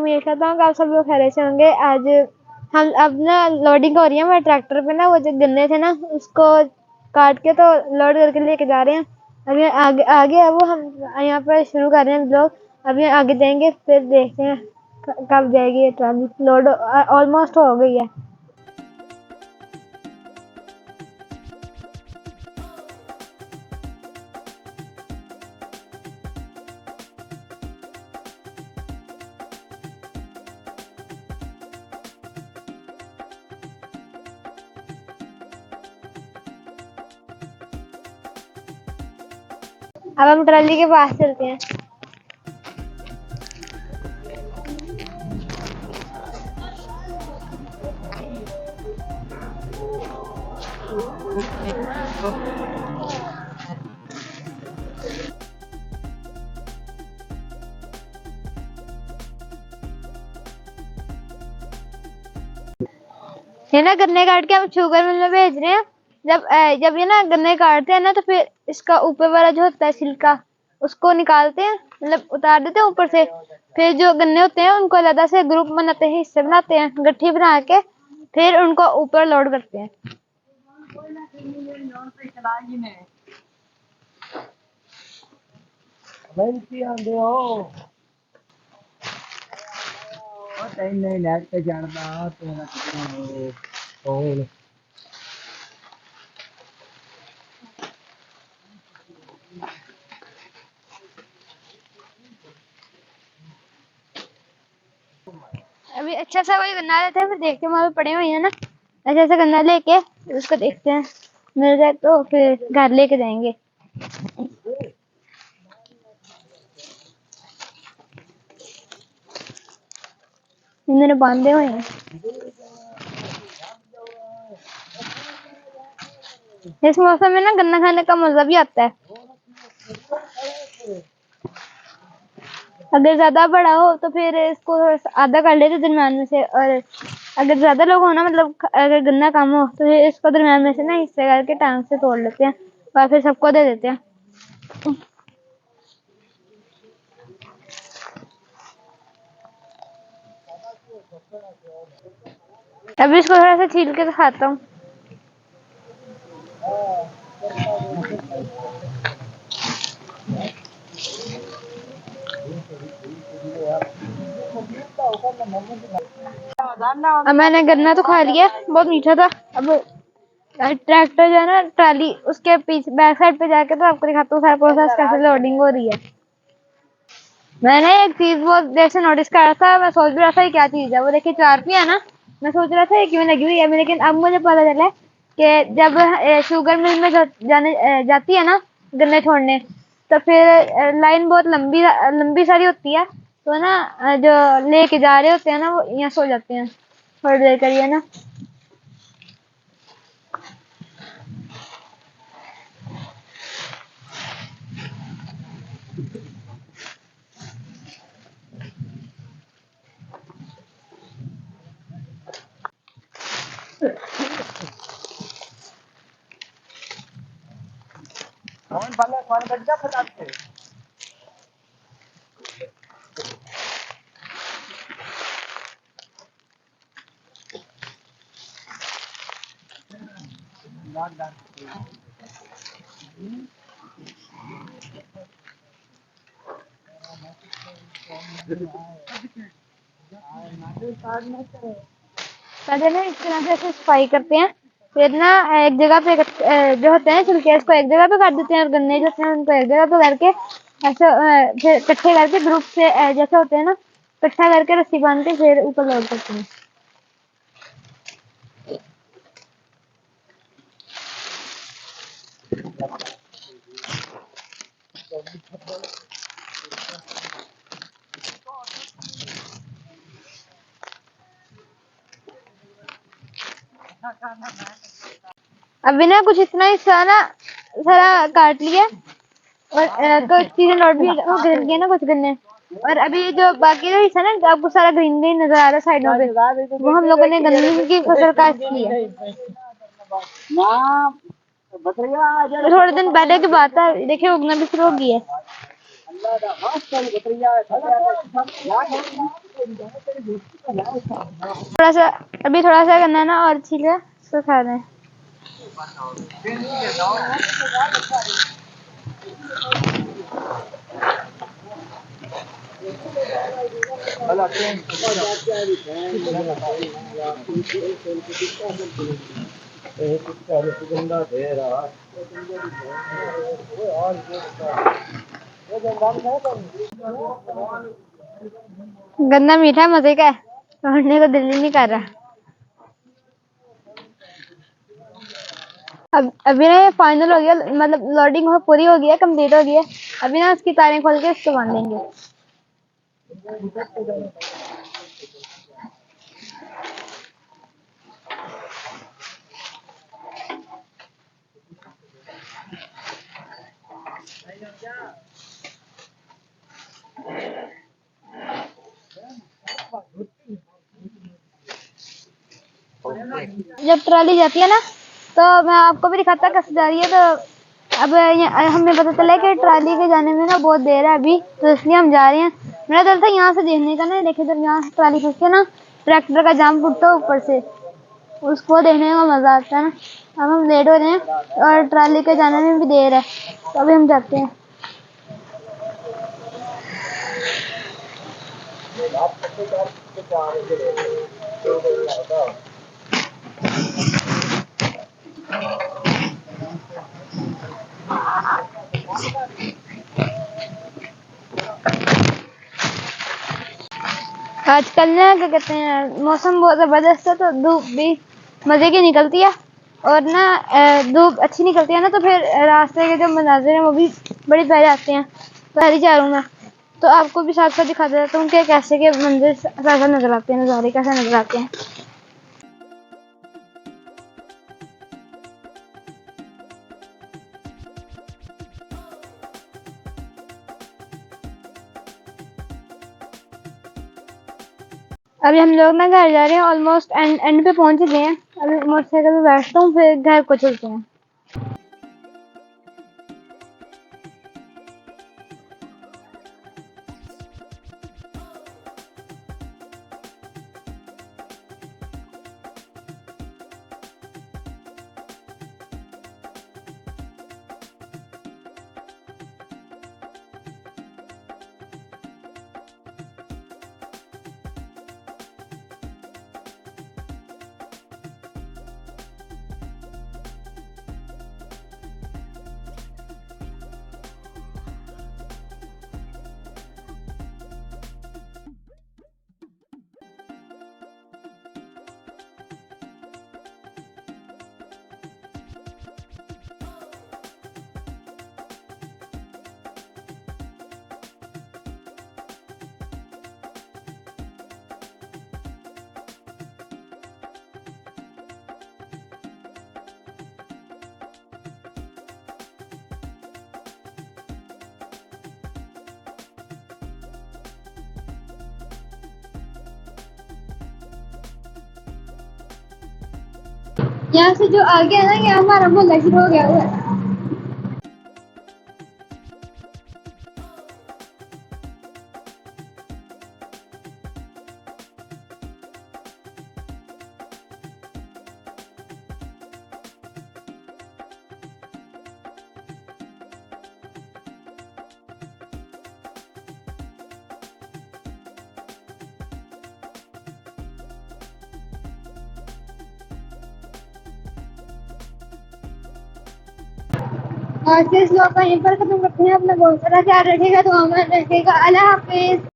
उम्मीद करता हूँ कि आप सब लोग खैरियत से होंगे। आज हम अब ना लोडिंग हो रही है, हमारे ट्रैक्टर पे ना वो जो गन्ने थे ना उसको काट के तो लोड करके लेके जा रहे हैं। अभी आगे आगे है वो, हम यहाँ पर शुरू कर रहे हैं लोग। अभी आगे जाएंगे फिर देखते हैं कब जाएगी ये ट्राली। लोड ऑलमोस्ट हो गई है। अब हम ट्राली के पास चलते हैं। ये ना गन्ने काट के हम शुगर मिल में भेज रहे हैं। जब ये ना गन्ने काटते हैं ना तो फिर इसका ऊपर वाला जो होता है छिलका उसको निकालते हैं, मतलब उतार देते हैं ऊपर से। फिर जो गन्ने होते हैं उनको अलग से ग्रुप बनाते हैं, हिस्से बनाते हैं, गट्ठी बना के फिर उनको ऊपर लोड करते हैं। अभी अच्छा सा कोई गन्ना लेते हैं, फिर देखते हैं वहां पे पड़े हुए हैं ना, अच्छा सा गन्ना लेके उसको देखते हैं, मिल जाए तो फिर घर लेके जाएंगे। इन्होंने बांधे हुए हैं। इस मौसम में ना गन्ना खाने का मजा भी आता है। अगर ज्यादा बड़ा हो तो फिर इसको थोड़ा सा आधा कर लेते दरम्यान में से, और अगर ज्यादा लोग हो ना, मतलब अगर गन्ना कम हो तो फिर इसको दरम्यान में से ना हिस्से करके टांग से तोड़ लेते हैं और फिर सबको दे देते हैं। अभी इसको थोड़ा सा छील के दिखाता हूँ। अब मैंने गन्ना तो खा लिया, बहुत मीठा था। अब ट्रैक्टर जो है ना, ट्राली उसके पीछे बैक साइड पे जाके तो आपको दिखाता हूँ सारा प्रोसेस कैसे लोडिंग हो रही है। मैंने एक चीज बहुत देर से नोटिस करा था, मैं सोच भी रहा था ये क्या चीज है। वो देखिए चारपी है ना, मैं सोच रहा था ये क्यों लगी हुई है, लेकिन अब मुझे पता चला कि जब शुगर मिल में जाती है ना गन्ने छोड़ने, तो फिर लाइन बहुत लंबी लंबी सारी होती है, तो ना जो लेके जा रहे होते हैं ना वो यहाँ सो जाते हैं थोड़ी देर करिए ना। पहले ना इस तरह से ऐसे सफाई करते हैं, फिर ना एक जगह पे जो होते हैं छिलके उसको एक जगह पे कर देते हैं, और गन्ने जो होते हैं उनको एक जगह पे करके ऐसे फिर इकट्ठे करके ग्रुप से जैसे होते हैं ना, इकट्ठा करके रस्सी बांध के फिर ऊपर लोड करते हैं। अभी ना कुछ इतना हिस्सा ना सारा काट लिया, और कुछ चीजें लोड भी हो गई ना, कुछ गन्ने। और अभी जो बाकी जो हिस्सा ना आपको सारा ग्रीन ग्रीन नजर आ रहा है साइडों पे, वो हम लोगों ने गन्ने की फसल काट की है। तो थोड़े दिन पहले की बात है, देखिए उगना भी शुरू हो गई है। थोड़ा सा अभी थोड़ा सा करना है ना और छील के उसको खा दें। गन्ना मीठा मजे का है, छोड़ने को दिल ही नहीं कर रहा। अब अभी ना ये फाइनल हो गया, मतलब लोडिंग पूरी हो गई है, कंप्लीट हो गई है। अभी ना उसकी तारें खोल के इसको बांध देंगे। जब ट्राली जाती है ना तो मैं आपको भी दिखाता कैसे जा रही है। तो अब हमें पता चला कि ट्राली के जाने में ना बहुत देर है अभी, तो इसलिए हम जा रहे हैं। मेरा दिल था यहाँ से देखने का ना, देखे जब यहाँ से ट्राली खींचते ना ट्रैक्टर का जाम फूटता है ऊपर से, उसको देखने में मजा आता है ना। अब हम लेट हो रहे हैं और ट्राली के जाने में भी देर है, तो अभी हम जाते हैं। आजकल ना क्या कहते हैं, मौसम बहुत जबरदस्त है, तो धूप भी मजे की निकलती है और ना धूप अच्छी निकलती है ना, तो फिर रास्ते के जो मनाजिर हैं वो भी बड़े प्यारे आते हैं। पहली जा रहा हूँ मैं, तो आपको भी साथ साथ दिखा देता हूँ कि कैसे के मंदिर साथ नजर आते हैं, नज़ारे कैसे नजर आते हैं। अभी हम लोग ना घर जा रहे हैं, ऑलमोस्ट एंड पे पहुंच गए हैं। अभी मोटरसाइकिल पे बैठता हूँ, फिर घर को चलते हैं। यहाँ से जो आगे है ना, यहाँ हमारा मोहल्ला शुरू हो गया हुआ है। आज के इस व्लॉग को यहीं पर खत्म करते हैं। अपना बहुत सारा ख्याल रखिएगा, तो हमारा रखिएगा। अल्लाह हाफिज।